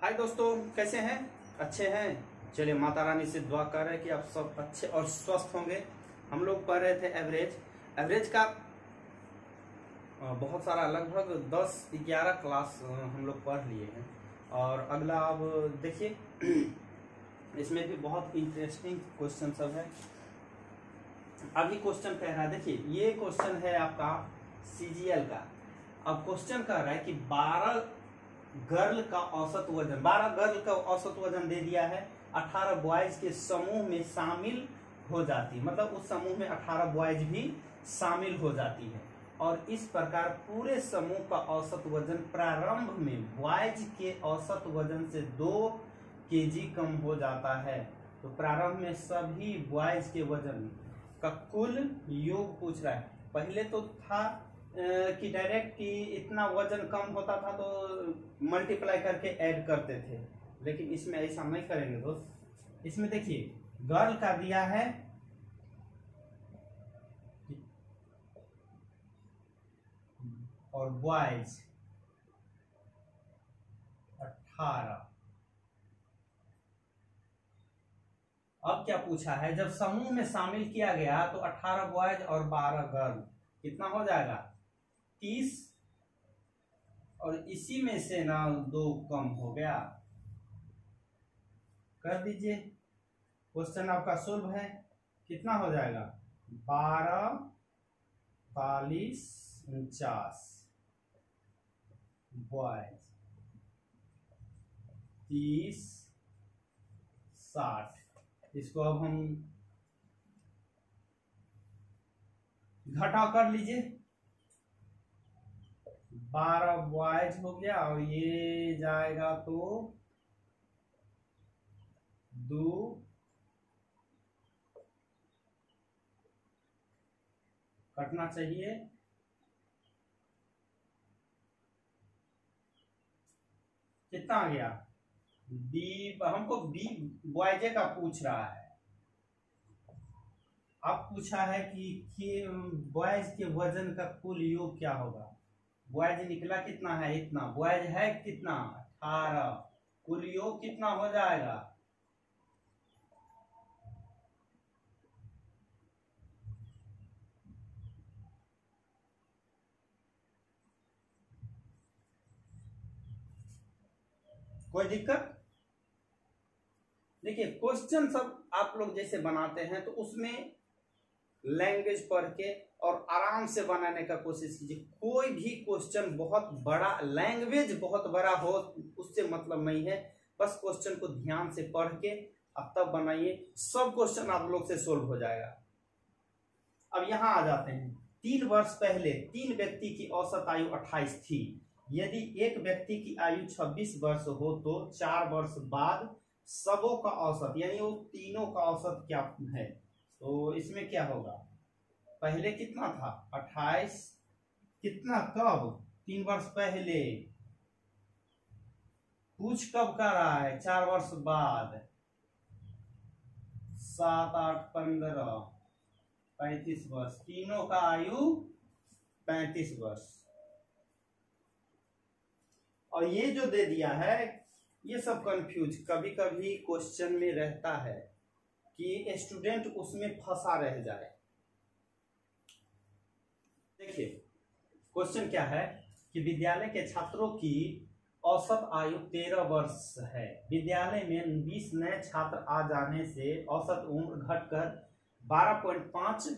हाय दोस्तों, कैसे हैं? अच्छे हैं। चलिए, माता रानी से दुआ कर रहे हैं कि आप सब अच्छे और स्वस्थ होंगे। हम लोग पढ़ रहे थे एवरेज का बहुत सारा, लगभग 10-11 क्लास हम लोग पढ़ लिए हैं। और अगला अब देखिए, इसमें भी बहुत इंटरेस्टिंग क्वेश्चन सब है। अभी क्वेश्चन कह रहा है, देखिए ये क्वेश्चन है आपका सीजीएल का। अब क्वेश्चन कह रहा है कि 12 गर्ल का औसत वजन, 12 गर्ल का औसत वजन दे दिया है, 18 बॉयज के समूह में शामिल हो जाती, मतलब उस समूह में 18 बॉयज भी शामिल हो जाती है। और इस प्रकार पूरे समूह का औसत वजन प्रारंभ में बॉयज के औसत वजन से 2 केजी कम हो जाता है। तो प्रारंभ में सभी बॉयज के वजन का कुल योग पूछ रहा है। पहले तो था कि डायरेक्ट कि इतना वजन कम होता था तो मल्टीप्लाई करके ऐड करते थे, लेकिन इसमें ऐसा नहीं करेंगे दोस्त। इसमें देखिए, गर्ल का दिया है और बॉयज 18। अब क्या पूछा है, जब समूह में शामिल किया गया तो 18 बॉयज और 12 गर्ल कितना हो जाएगा, 30। और इसी में से ना 2 कम हो गया। कर दीजिए, क्वेश्चन आपका सुलभ है। कितना हो जाएगा, 12, 42, 49 बॉयज, 30, 60। इसको अब हम घटाव कर लीजिए। 12 बॉयज हो गया और ये जाएगा तो 2 कटना चाहिए। कितना आ गया, बी, हमको बी बॉयजे का पूछ रहा है। अब पूछा है कि बॉयज के वजन का कुल योग क्या होगा। बॉयज निकला कितना है, इतना। बॉयज है कितना, 18। कुल योग कितना हो जाएगा, कोई दिक्कत? देखिए, क्वेश्चन सब आप लोग जैसे बनाते हैं तो उसमें लैंग्वेज पढ़ के और आराम से बनाने का कोशिश कीजिए। कोई भी क्वेश्चन बहुत बड़ा, लैंग्वेज बहुत बड़ा हो उससे मतलब नहीं है, बस क्वेश्चन को ध्यान से पढ़ के अब तब बनाइए, सब क्वेश्चन आप लोग से सोल्व हो जाएगा। अब यहां आ जाते हैं। 3 वर्ष पहले 3 व्यक्ति की औसत आयु 28 थी। यदि एक व्यक्ति की आयु 26 वर्ष हो तो 4 वर्ष बाद सबों का औसत, यानी वो तीनों का औसत क्या है। तो इसमें क्या होगा, पहले कितना था 28, कितना कब, 3 वर्ष पहले। पूछ कब कर रहा है, 4 वर्ष बाद। 7, 8, 15, 35 वर्ष, तीनों का आयु 35 वर्ष। और ये जो दे दिया है, ये सब कंफ्यूज कभी कभी क्वेश्चन में रहता है कि स्टूडेंट उसमें फंसा रह जाए। देखिए, क्वेश्चन क्या है कि विद्यालय के छात्रों की औसत आयु 13 वर्ष है। विद्यालय में 20 नए छात्र आ जाने से औसत उम्र घटकर 12.5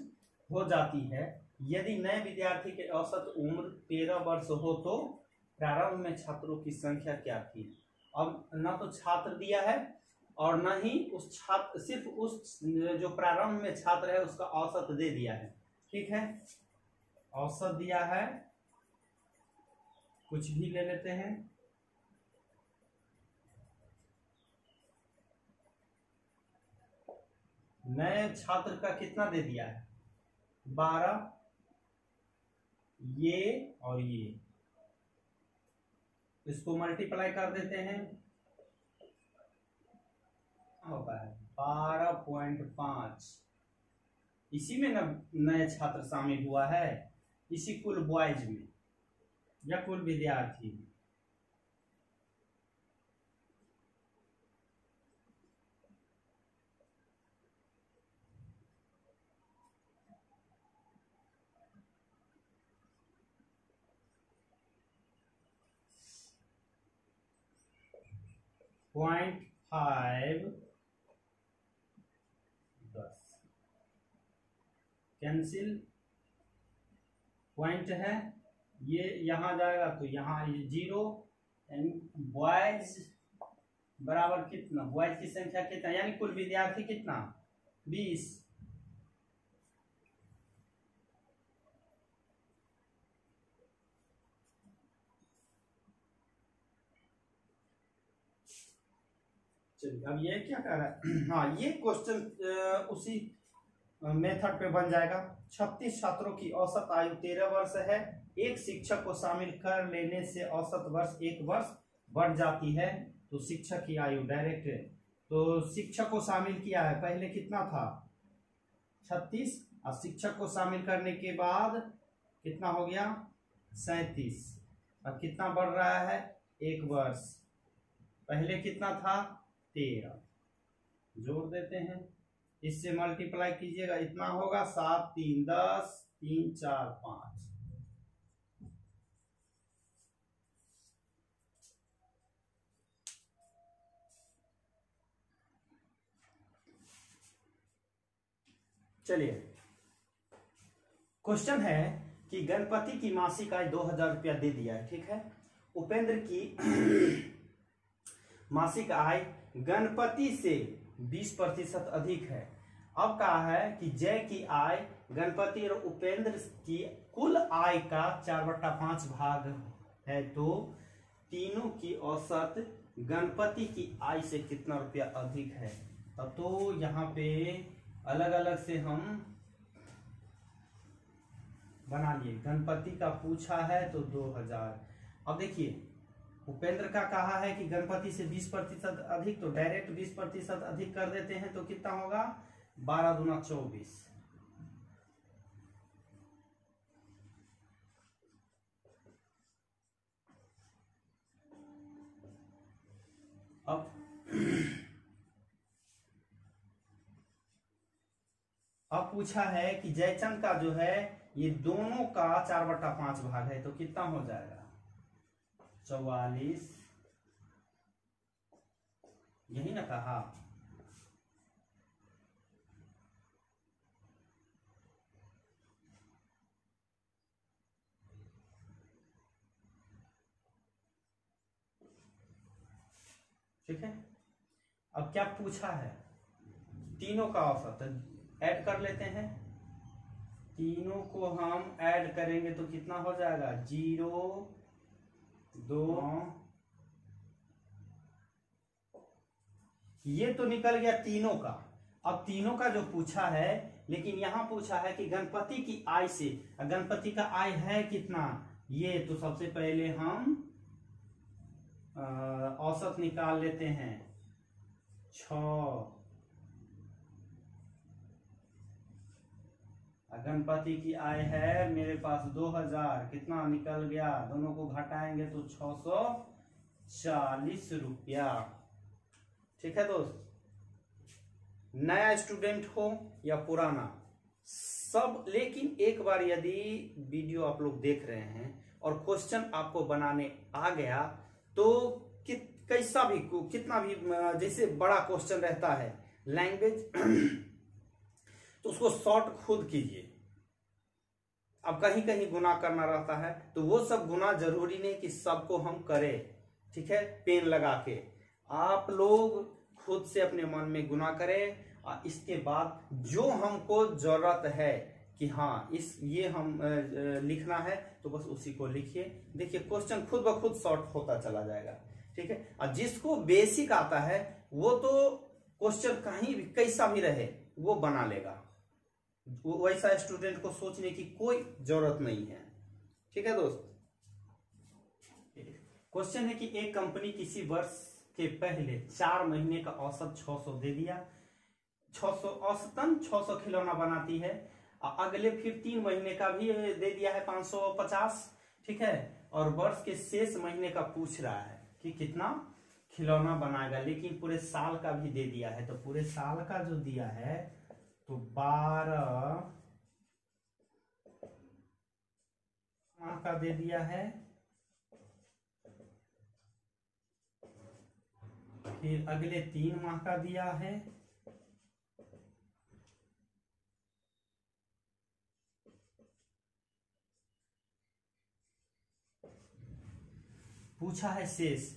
हो जाती है। यदि नए विद्यार्थी के औसत उम्र 13 वर्ष हो तो प्रारंभ में छात्रों की संख्या क्या थी। अब न तो छात्र दिया है और न ही उस छात्र, सिर्फ उस जो प्रारंभ में छात्र है उसका औसत दे दिया है। ठीक है, औसत दिया है, कुछ भी ले लेते हैं। नए छात्र का कितना दे दिया है, 12, ये और ये, इसको मल्टीप्लाई कर देते हैं, होता है 12.5। इसी में नए छात्र शामिल हुआ है, इसी कुल बॉयज में या कुल विद्यार्थी में। 0.5 10 कैंसिल पॉइंट है, ये यहां जाएगा तो यहाँ ये 0, बॉयज बराबर कितना, बॉयज की संख्या कितना, यानी कुल विद्यार्थी कितना 20। चलिए अब ये क्या कर रहा है हाँ ये क्वेश्चन उसी मेथड पे बन जाएगा। 36 छात्रों की औसत आयु 13 वर्ष है, एक शिक्षक को शामिल कर लेने से औसत वर्ष 1 वर्ष बढ़ जाती है, तो शिक्षक की आयु डायरेक्ट, तो शिक्षक को शामिल किया है, पहले कितना था 36 और शिक्षक को शामिल करने के बाद कितना हो गया 37, अब कितना बढ़ रहा है 1 वर्ष, पहले कितना था 13, जोड़ देते हैं, इससे मल्टीप्लाई कीजिएगा, इतना होगा 7 3 10 3 4 5। चलिए क्वेश्चन है कि गणपति की मासिक आय 2000 रुपया दे दिया है, ठीक है। उपेंद्र की मासिक आय गणपति से 20% अधिक है। अब कहा है कि जय की आय गणपति और उपेंद्र की कुल आय का 4/5 भाग है, तो तीनों की औसत गणपति की आय से कितना रुपया अधिक है। तो यहाँ पे अलग अलग से हम बना लिए, गणपति का पूछा है तो 2000। अब देखिए उपेंद्र का कहा है कि गणपति से 20% अधिक, तो डायरेक्ट 20% अधिक कर देते हैं, तो कितना होगा 12 दूना 24। अब पूछा है कि जयचंद का जो है ये दोनों का 4/5 भाग है, तो कितना हो जाएगा 44, यही ना कहा। ठीक है, अब क्या पूछा है, तीनों का औसत ऐड कर लेते हैं, तीनों को हम ऐड करेंगे तो कितना हो जाएगा 0 2, ये तो निकल गया तीनों का। अब तीनों का जो पूछा है, लेकिन यहां पूछा है कि गणपति की आय से, गणपति का आय है कितना, ये तो सबसे पहले हम औसत निकाल लेते हैं 6, गणपति की आय है मेरे पास 2000, कितना निकल गया, दोनों को घटाएंगे तो 640 रुपया। ठीक है दोस्त, नया स्टूडेंट हो या पुराना सब, लेकिन एक बार यदि वीडियो आप लोग देख रहे हैं और क्वेश्चन आपको बनाने आ गया तो कैसा भी कितना भी जैसे बड़ा क्वेश्चन रहता है लैंग्वेज तो उसको शॉर्ट खुद कीजिए। अब कहीं कहीं गुना करना रहता है तो वो सब गुना जरूरी नहीं कि सबको हम करें, ठीक है, पेन लगा के आप लोग खुद से अपने मन में गुना करें, और इसके बाद जो हमको जरूरत है कि हाँ ये हम लिखना है तो बस उसी को लिखिए। देखिए क्वेश्चन खुद ब खुद शॉर्ट होता चला जाएगा, ठीक है। और जिसको बेसिक आता है वो तो क्वेश्चन कहीं भी कैसा भी रहे वो बना लेगा, वैसा स्टूडेंट को सोचने की कोई जरूरत नहीं है। ठीक है दोस्त, क्वेश्चन है कि एक कंपनी किसी वर्ष के पहले 4 महीने का औसत 600 दे दिया, 600 औसतन 600 खिलौना बनाती है, और अगले फिर 3 महीने का भी दे दिया है 550, ठीक है, और वर्ष के शेष महीने का पूछ रहा है कि कितना खिलौना बनाएगा, लेकिन पूरे साल का भी दे दिया है। तो पूरे साल का जो दिया है तो 12 माह का दे दिया है, फिर अगले 3 माह का दिया है, पूछा है शेष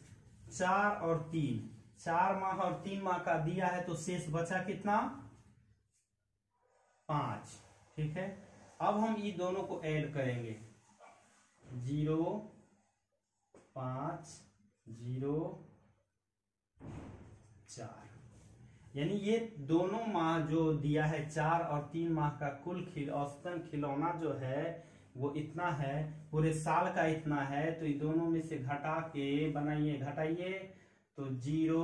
4 और 3, 4 माह और 3 माह का दिया है, तो शेष बचा कितना? 5। ठीक है, अब हम ये दोनों को ऐड करेंगे, 0 5 0 4, यानी ये दोनों माह जो दिया है 4 और 3 माह का कुल औसतन खिलौना जो है वो इतना है, पूरे साल का इतना है। तो ये दोनों में से घटा के बनाइए, घटाइए, तो 0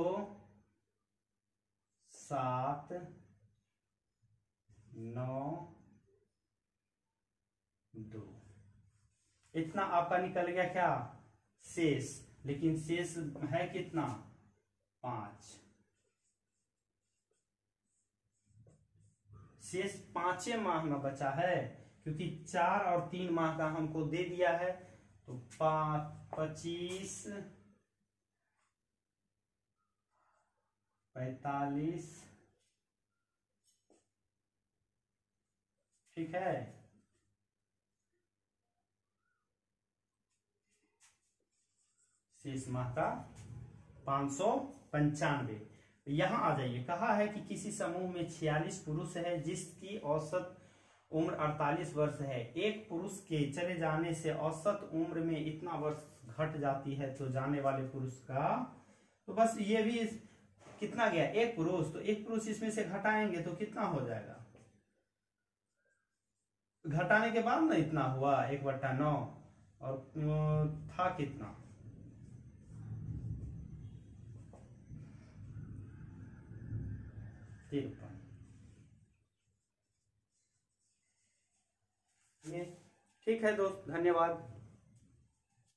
7 9 2, इतना आपका निकल गया क्या? शेष। लेकिन शेष है कितना? 5। शेष 5 माह में बचा है, क्योंकि 4 और 3 माह का हमको दे दिया है। तो 25 45, ठीक है, शेष माह का 595। यहां आ जाइए, कहा है कि किसी समूह में 46 पुरुष है जिसकी औसत उम्र 48 वर्ष है। एक पुरुष के चले जाने से औसत उम्र में इतना वर्ष घट जाती है, तो जाने वाले पुरुष का, तो बस ये भी कितना गया? एक पुरुष, तो एक पुरुष इसमें से घटाएंगे तो कितना हो जाएगा? घटाने के बाद ना इतना हुआ 1/9, और था कितना? ठीक है दोस्त, धन्यवाद।